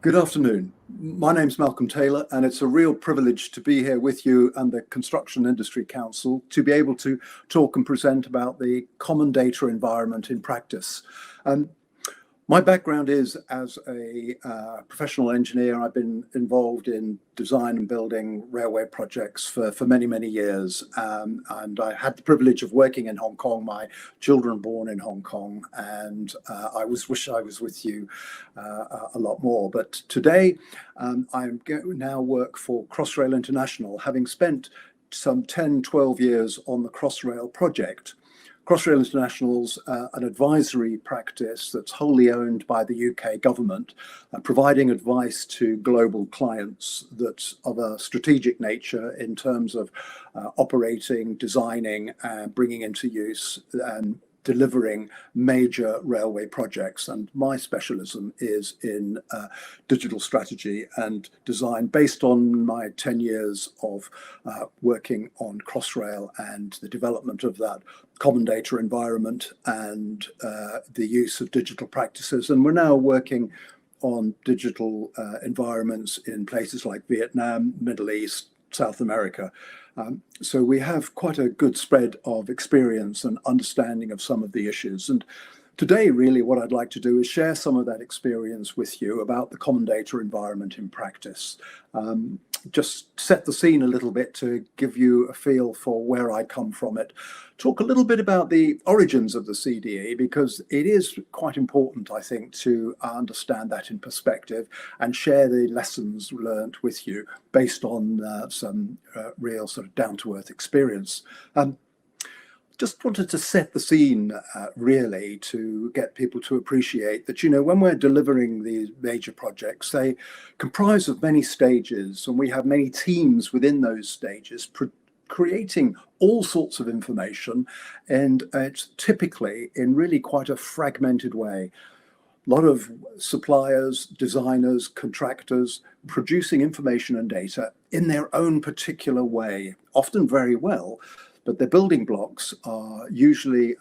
Good afternoon. My name's Malcolm Taylor, and it's a real privilege to be here with you and the Construction Industry Council to be able to talk and present about the common data environment in practice. My background is as a professional engineer. I've been involved in design and building railway projects for many, many years. And I had the privilege of working in Hong Kong. My children were born in Hong Kong, and I wish I was with you a lot more. But today, I now work for Crossrail International, having spent some 10, 12 years on the Crossrail project. Crossrail International's an advisory practice that's wholly owned by the UK government, providing advice to global clients that's of a strategic nature in terms of operating, designing, and bringing into use and delivering major railway projects. And my specialism is in digital strategy and design, based on my 10 years of working on Crossrail and the development of that common data environment and the use of digital practices. And we're now working on digital environments in places like Vietnam, Middle East, South America. So we have quite a good spread of experience and understanding of some of the issues. And today, really, what I'd like to do is share some of that experience with you about the common data environment in practice. Just set the scene a little bit to give you a feel for where I come from it. Talk a little bit about the origins of the CDE, because it is quite important, I think, to understand that in perspective and share the lessons learned with you based on some real sort of down-to-earth experience. Just wanted to set the scene really to get people to appreciate that, when we're delivering these major projects, they comprise of many stages, and we have many teams within those stages creating all sorts of information, and it's typically in really quite a fragmented way. A lot of suppliers, designers, contractors producing information and data in their own particular way, often very well. But the building blocks are usually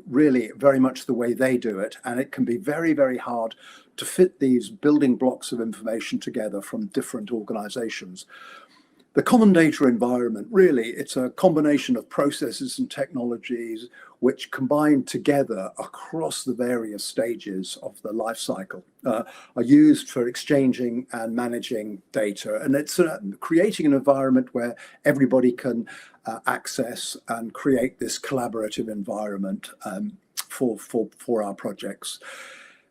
really very much the way they do it. And it can be very, very hard to fit these building blocks of information together from different organizations. The common data environment, really, it's a combination of processes and technologies which combine together across the various stages of the life cycle, are used for exchanging and managing data. And it's creating an environment where everybody can access and create this collaborative environment for our projects.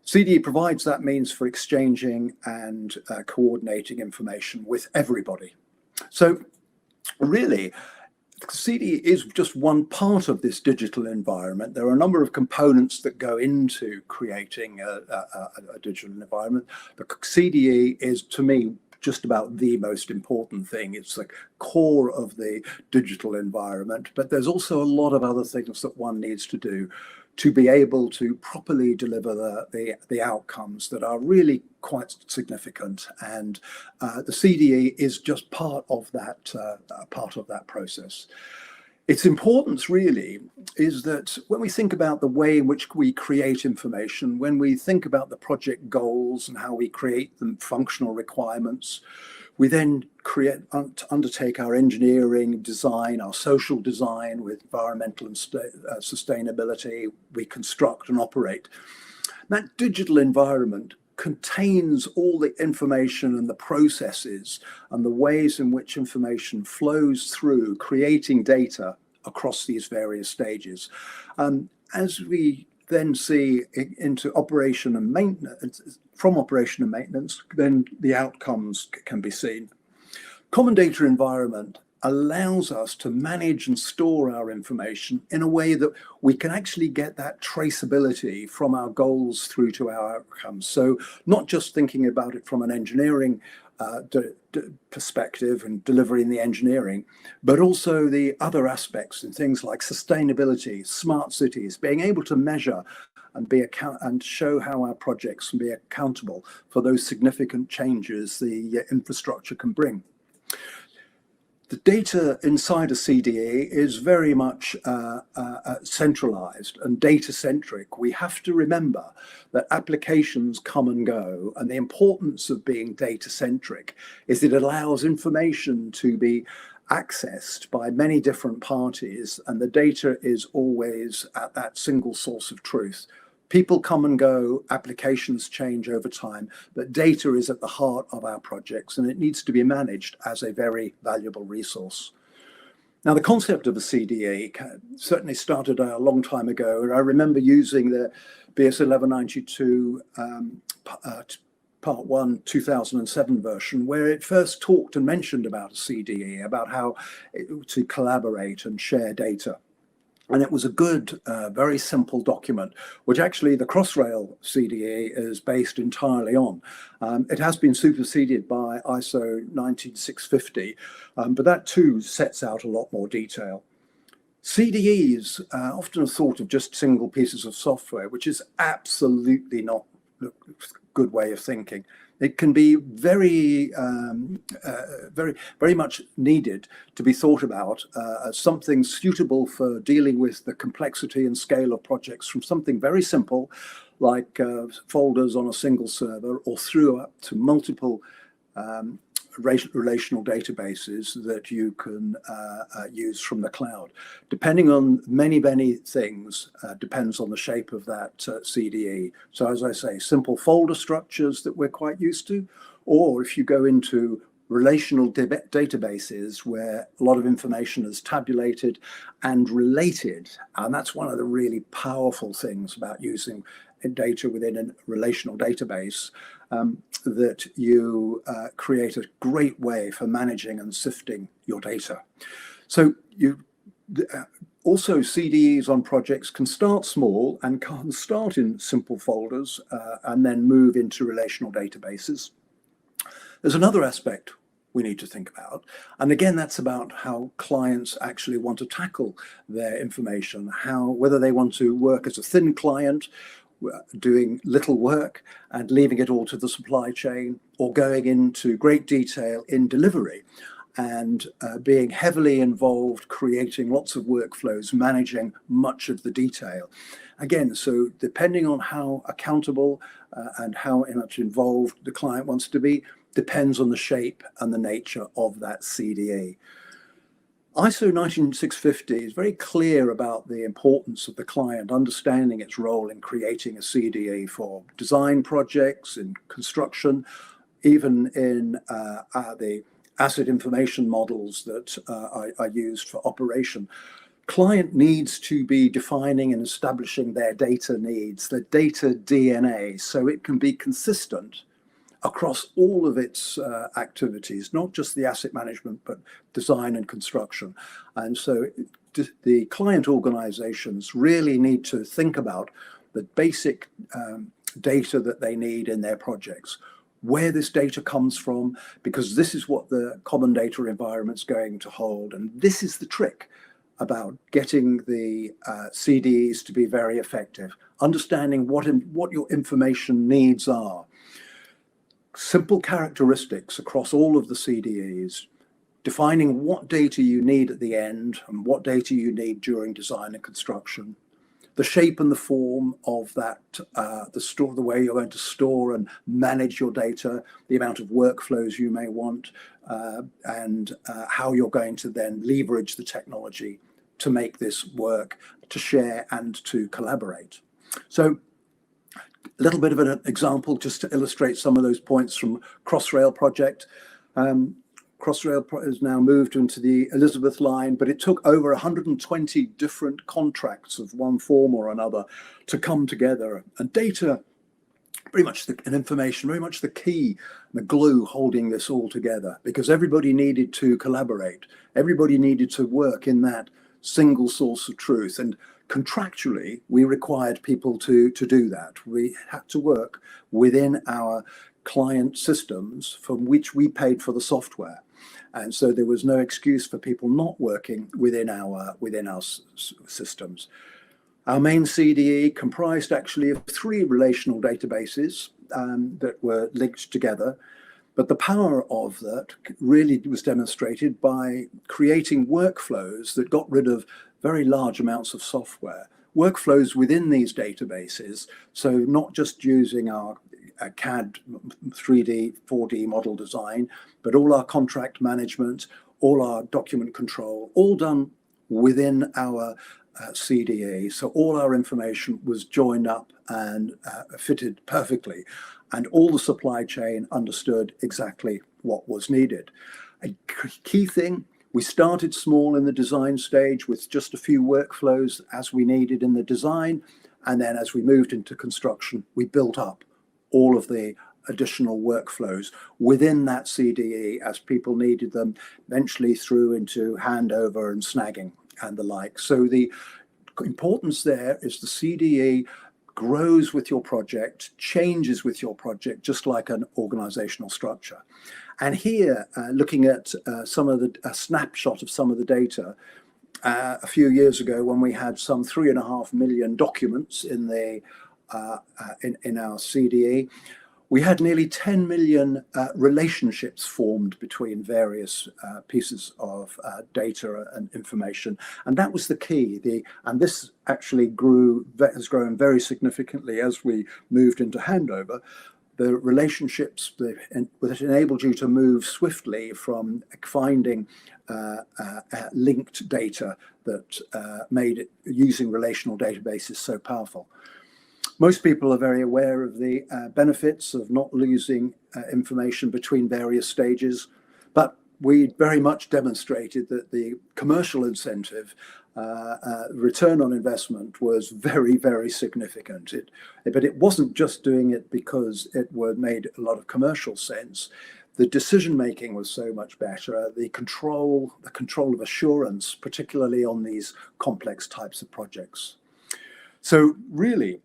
CDE provides that means for exchanging and coordinating information with everybody. So really, CDE is just one part of this digital environment. There are a number of components that go into creating a digital environment. The CDE is, to me, just about the most important thing. It's the core of the digital environment, but there's also a lot of other things that one needs to do to be able to properly deliver the outcomes that are really quite significant. And the CDE is just part of that process. Its importance really is that when we think about the way in which we create information, when we think about the project goals and how we create the functional requirements, we then undertake our engineering design, our social design with environmental and sustainability. We construct and operate. That digital environment contains all the information and the processes and the ways in which information flows through creating data across these various stages. As we then see into operation and maintenance, from operation and maintenance, then the outcomes can be seen. Common data environment allows us to manage and store our information in a way that we can actually get that traceability from our goals through to our outcomes. So not just thinking about it from an engineering perspective and delivering the engineering, but also the other aspects and things like sustainability, smart cities, being able to measure and show how our projects can be accountable for those significant changes the infrastructure can bring. The data inside a CDE is very much centralized and data-centric. We have to remember that applications come and go, and the importance of being data-centric is it allows information to be accessed by many different parties, and the data is always at that single source of truth. People come and go, applications change over time, but data is at the heart of our projects, and it needs to be managed as a very valuable resource. Now, the concept of a CDE certainly started a long time ago, and I remember using the BS 1192 Part 1 2007 version, where it first talked and mentioned about a CDE, about how to collaborate and share data. And it was a good, very simple document, which actually the Crossrail CDE is based entirely on. It has been superseded by ISO 19650, but that too sets out a lot more detail. CDEs often are thought of just single pieces of software, which is absolutely not a good way of thinking. It can be very much needed to be thought about as something suitable for dealing with the complexity and scale of projects, from something very simple like folders on a single server, or through up to multiple relational databases that you can use from the cloud. Depending on many things, depends on the shape of that CDE. So as I say, simple folder structures that we're quite used to, or if you go into relational databases where a lot of information is tabulated and related, and that's one of the really powerful things about using data within a relational database, that you create a great way for managing and sifting your data. So also CDEs on projects can start small and can start in simple folders and then move into relational databases. There's another aspect we need to think about, and again, that's about how clients actually want to tackle their information, whether they want to work as a thin client, doing little work and leaving it all to the supply chain, or going into great detail in delivery and being heavily involved, creating lots of workflows, managing much of the detail. Again, so depending on how accountable and how much involved the client wants to be, depends on the shape and the nature of that CDE. ISO 19650 is very clear about the importance of the client understanding its role in creating a CDE for design projects, in construction, even in the asset information models that are used for operation. Client needs to be defining and establishing their data needs, the data DNA, so it can be consistent across all of its activities, not just the asset management, but design and construction. And so the client organizations really need to think about the basic data that they need in their projects, where this data comes from, because this is what the common data environment's going to hold. And this is the trick about getting the CDEs to be very effective, understanding what your information needs are. Simple characteristics across all of the CDEs, defining what data you need at the end and what data you need during design and construction, the shape and the form of that, the way you're going to store and manage your data, the amount of workflows you may want, and how you're going to then leverage the technology to make this work, to share and to collaborate. So a little bit of an example just to illustrate some of those points from Crossrail project. Crossrail has now moved into the Elizabeth line, but it took over 120 different contracts of one form or another to come together. And data, pretty much and information, very much the key, the glue holding this all together, because everybody needed to collaborate. Everybody needed to work in that single source of truth. And contractually, we required people to do that. We had to work within our client systems from which we paid for the software. And so there was no excuse for people not working within our systems. Our main CDE comprised actually of 3 relational databases that were linked together. But the power of that really was demonstrated by creating workflows that got rid of very large amounts of software. Workflows within these databases, so not just using our CAD 3D, 4D model design, but all our contract management, all our document control, all done within our CDE. So all our information was joined up and fitted perfectly, and all the supply chain understood exactly what was needed. A key thing, we started small in the design stage with just a few workflows as we needed in the design, and then as we moved into construction, we built up all of the additional workflows within that CDE as people needed them, eventually through into handover and snagging and the like. So the importance there is the CDE grows with your project, changes with your project, just like an organizational structure. And here, looking at some of a snapshot of some of the data, a few years ago when we had some 3.5 million documents in our CDE, we had nearly 10 million relationships formed between various pieces of data and information. And that was the key. And this actually has grown very significantly as we moved into handover. The relationships that enabled you to move swiftly from finding linked data that made it, using relational databases, so powerful. Most people are very aware of the benefits of not losing information between various stages, but we very much demonstrated that the commercial incentive, return on investment, was very, very significant. But it wasn't just doing it because it made a lot of commercial sense. The decision making was so much better. The control of assurance, particularly on these complex types of projects. So really,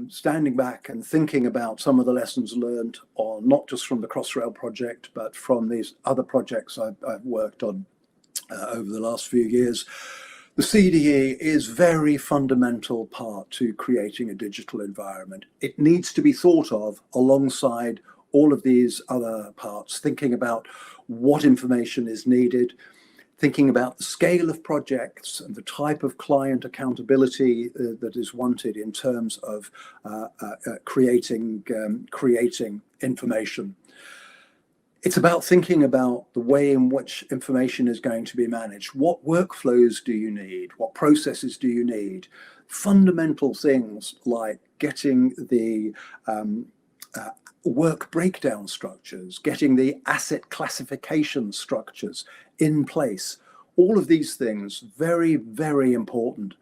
standing back and thinking about some of the lessons learned on not just from the Crossrail project, but from these other projects I've worked on over the last few years, the CDE is very fundamental part to creating a digital environment. It needs to be thought of alongside all of these other parts, thinking about what information is needed, thinking about the scale of projects and the type of client accountability that is wanted in terms of creating information. It's about thinking about the way in which information is going to be managed. What workflows do you need? What processes do you need? Fundamental things like getting the work breakdown structures, getting the asset classification structures in place. All of these things, very, very important.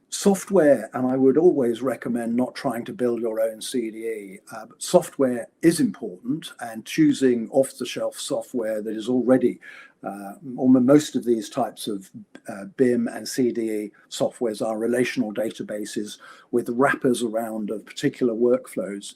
Software, and I would always recommend not trying to build your own CDE. Software is important, and choosing off-the-shelf software that is already, most of these types of BIM and CDE softwares are relational databases with wrappers around of particular workflows.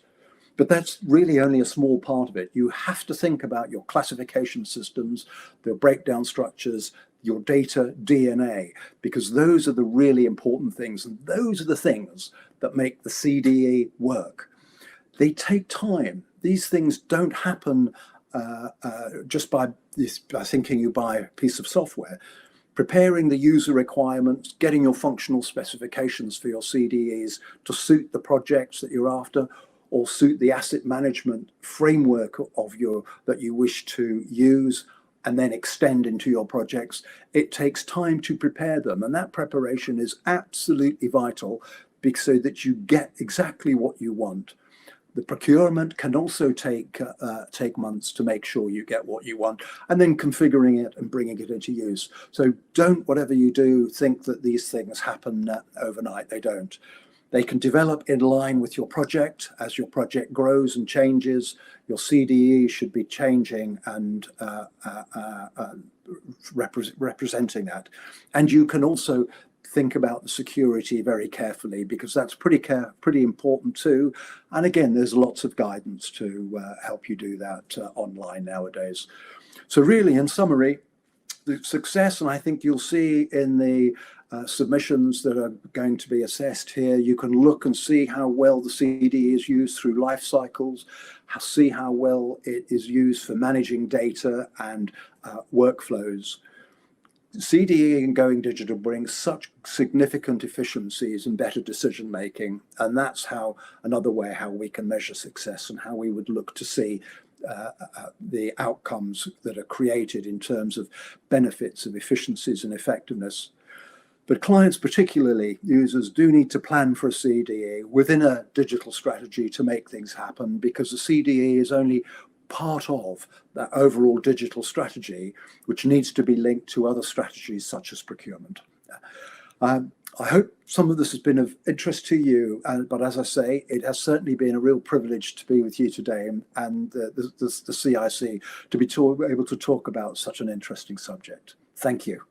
But that's really only a small part of it. You have to think about your classification systems, the breakdown structures, your data DNA, because those are the really important things. And those are the things that make the CDE work. They take time. These things don't happen just by thinking you buy a piece of software. Preparing the user requirements, getting your functional specifications for your CDEs to suit the projects that you're after, or suit the asset management framework that you wish to use and then extend into your projects. It takes time to prepare them, and that preparation is absolutely vital so that you get exactly what you want. The procurement can also take months to make sure you get what you want, and then configuring it and bringing it into use. So don't, whatever you do, think that these things happen overnight. They don't. They can develop in line with your project. As your project grows and changes, your CDE should be changing and representing that. And you can also think about the security very carefully, because that's pretty important too. And again, there's lots of guidance to help you do that online nowadays. So really, in summary, the success, and I think you'll see in the submissions that are going to be assessed here, you can look and see how well the CDE is used through life cycles, see how well it is used for managing data and workflows. CDE and going digital brings such significant efficiencies and better decision making, and that's another way how we can measure success and how we would look to see the outcomes that are created in terms of benefits of efficiencies and effectiveness. But clients, particularly users, do need to plan for a CDE within a digital strategy to make things happen, because the CDE is only part of that overall digital strategy, which needs to be linked to other strategies such as procurement. I hope some of this has been of interest to you, but as I say, it has certainly been a real privilege to be with you today and the CIC to be able to talk about such an interesting subject. Thank you.